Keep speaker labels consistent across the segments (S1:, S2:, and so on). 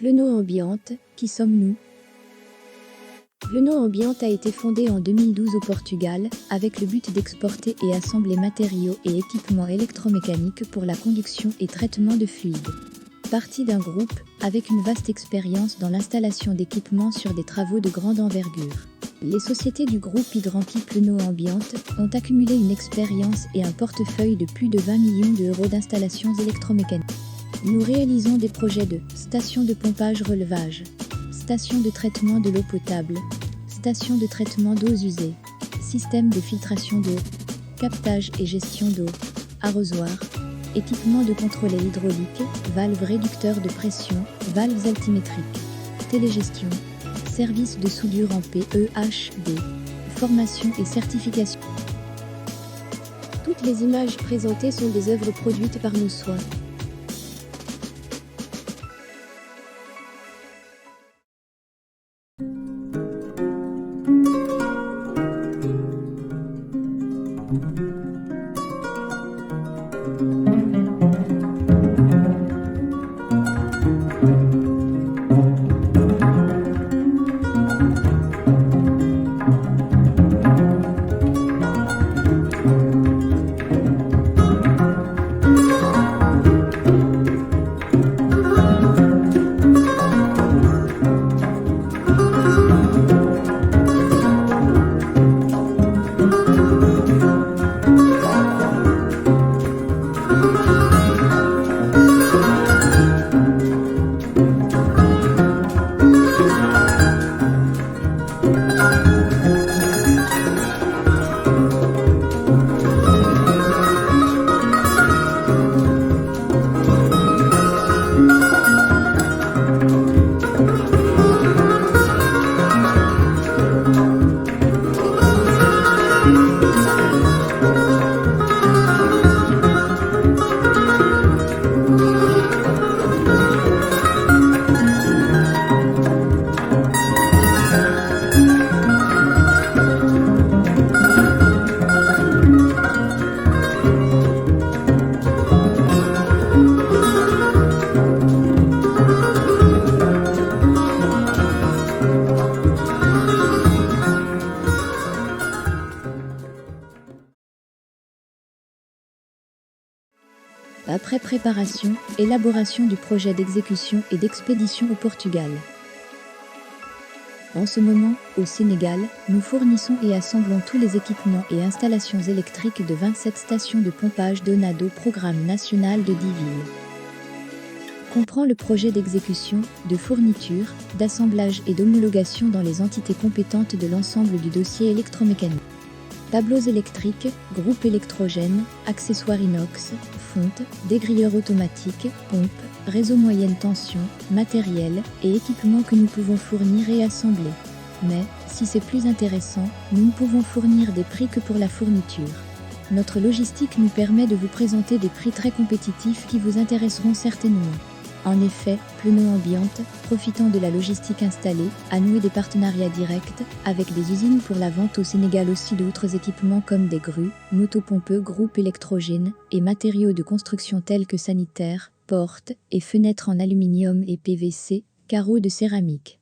S1: Renault Ambiente, qui sommes-nous? Renault Ambiente a été fondée en 2012 au Portugal, avec le but d'exporter et assembler matériaux et équipements électromécaniques pour la conduction et traitement de fluides. Partie d'un groupe, avec une vaste expérience dans l'installation d'équipements sur des travaux de grande envergure. Les sociétés du groupe Hydrantic Renault Ambiente ont accumulé une expérience et un portefeuille de plus de 20 millions d'euros d'installations électromécaniques. Nous réalisons des projets de stations de pompage-relevage, stations de traitement de l'eau potable, stations de traitement d'eaux usées, systèmes de filtration d'eau, captage et gestion d'eau, arrosoirs, équipements de contrôle hydraulique, valves réducteurs de pression, valves altimétriques, télégestion, services de soudure en PEHD, formation et certification. Toutes les images présentées sont des œuvres produites par nos soins. Après préparation, élaboration du projet d'exécution et d'expédition au Portugal. En ce moment, au Sénégal, nous fournissons et assemblons tous les équipements et installations électriques de 27 stations de pompage d'Onado Programme national de 10 villes. Comprend le projet d'exécution, de fourniture, d'assemblage et d'homologation dans les entités compétentes de l'ensemble du dossier électromécanique. Tableaux électriques, groupes électrogènes, accessoires inox, fonte, dégrilleurs automatiques, pompes, réseau moyenne tension, matériel et équipements que nous pouvons fournir et assembler. Mais, si c'est plus intéressant, nous ne pouvons fournir des prix que pour la fourniture. Notre logistique nous permet de vous présenter des prix très compétitifs qui vous intéresseront certainement. En effet, Renault Ambiente, profitant de la logistique installée, a noué des partenariats directs avec des usines pour la vente au Sénégal aussi d'autres équipements comme des grues, motopompeux, groupes électrogènes et matériaux de construction tels que sanitaires, portes et fenêtres en aluminium et PVC, carreaux de céramique.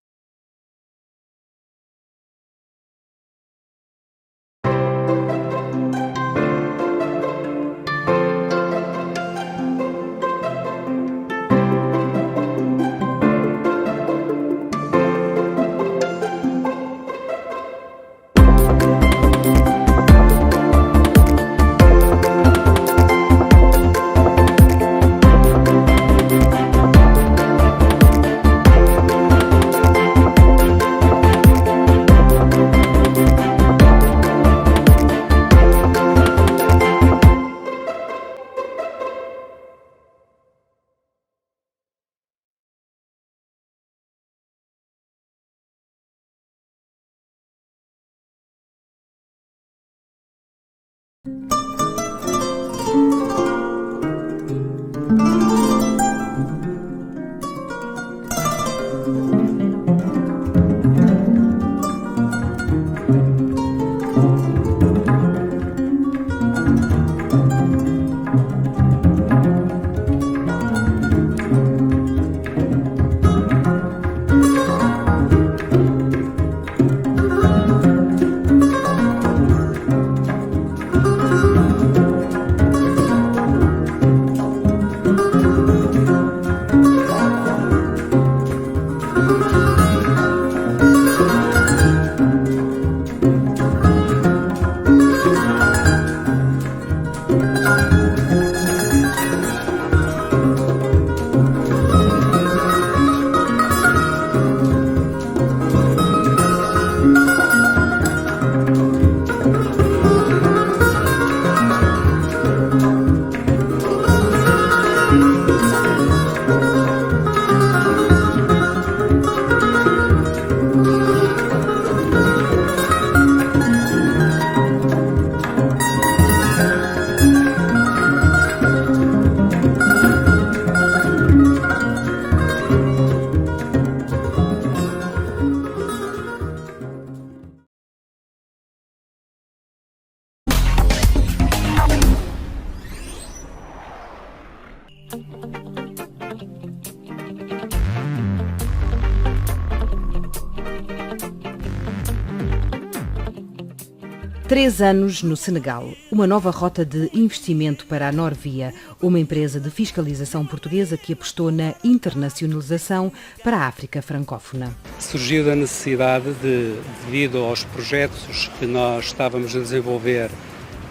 S2: 3 anos no Senegal, uma nova rota de investimento para a Norvia, uma empresa de fiscalização portuguesa que apostou na internacionalização para a África francófona.
S3: Surgiu da necessidade devido aos projetos que nós estávamos a desenvolver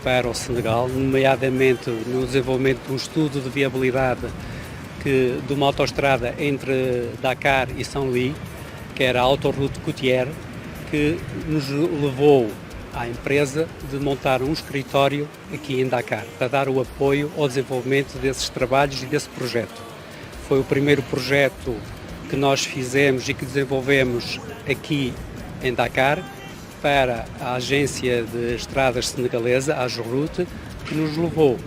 S3: para o Senegal, nomeadamente no desenvolvimento de um estudo de viabilidade de uma autoestrada entre Dakar e Senlis, que era a autoroute côtière, que nos levou à empresa de montar um escritório aqui em Dakar, para dar o apoio ao desenvolvimento desses trabalhos e desse projeto. Foi o primeiro projeto que nós fizemos e que desenvolvemos aqui em Dakar para a agência de estradas senegalesa, a AGEROUTE, que nos levou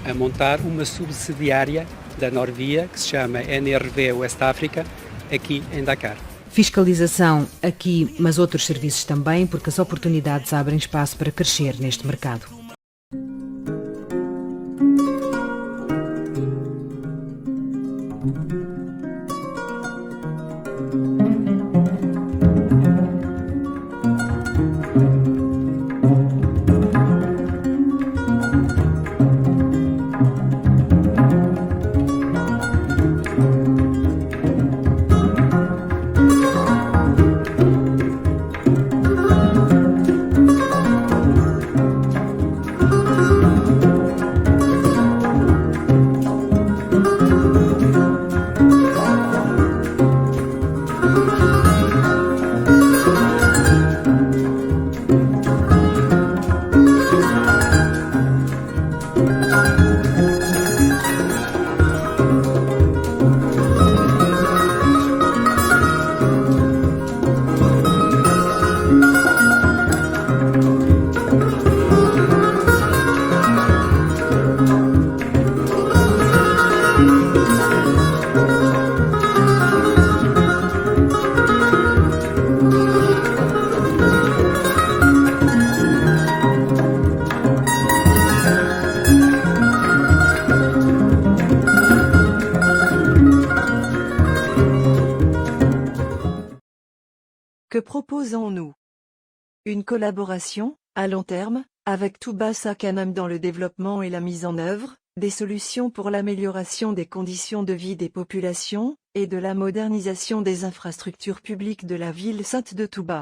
S3: a montar uma subsidiária da Norvia, que se chama NRV West Africa, aqui em Dakar.
S2: Fiscalização aqui, mas outros serviços também, porque as oportunidades abrem espaço para crescer neste mercado.
S4: Que proposons-nous? Une collaboration, à long terme, avec Touba Sakanam dans le développement et la mise en œuvre, des solutions pour l'amélioration des conditions de vie des populations, et de la modernisation des infrastructures publiques de la ville sainte de Touba.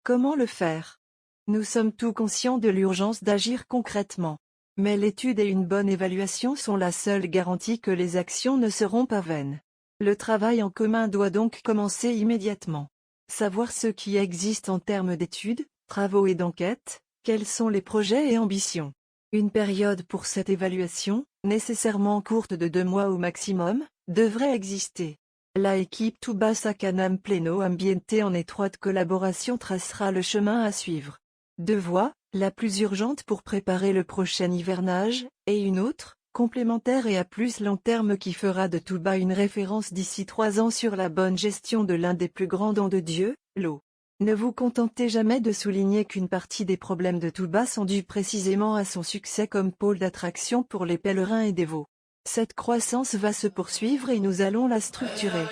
S4: Comment le faire? Nous sommes tous conscients de l'urgence d'agir concrètement. Mais l'étude et une bonne évaluation sont la seule garantie que les actions ne seront pas vaines. Le travail en commun doit donc commencer immédiatement. Savoir ce qui existe en termes d'études, travaux et d'enquêtes, quels sont les projets et ambitions. Une période pour cette évaluation, nécessairement courte de 2 mois au maximum, devrait exister. La équipe Touba Sakanam Pleno Ambiente en étroite collaboration tracera le chemin à suivre. 2 voies, la plus urgente pour préparer le prochain hivernage, et une autre, complémentaire et à plus long terme qui fera de Touba une référence d'ici 3 ans sur la bonne gestion de l'un des plus grands dons de Dieu, l'eau. Ne vous contentez jamais de souligner qu'une partie des problèmes de Touba sont dus précisément à son succès comme pôle d'attraction pour les pèlerins et dévots. Cette croissance va se poursuivre et nous allons la structurer.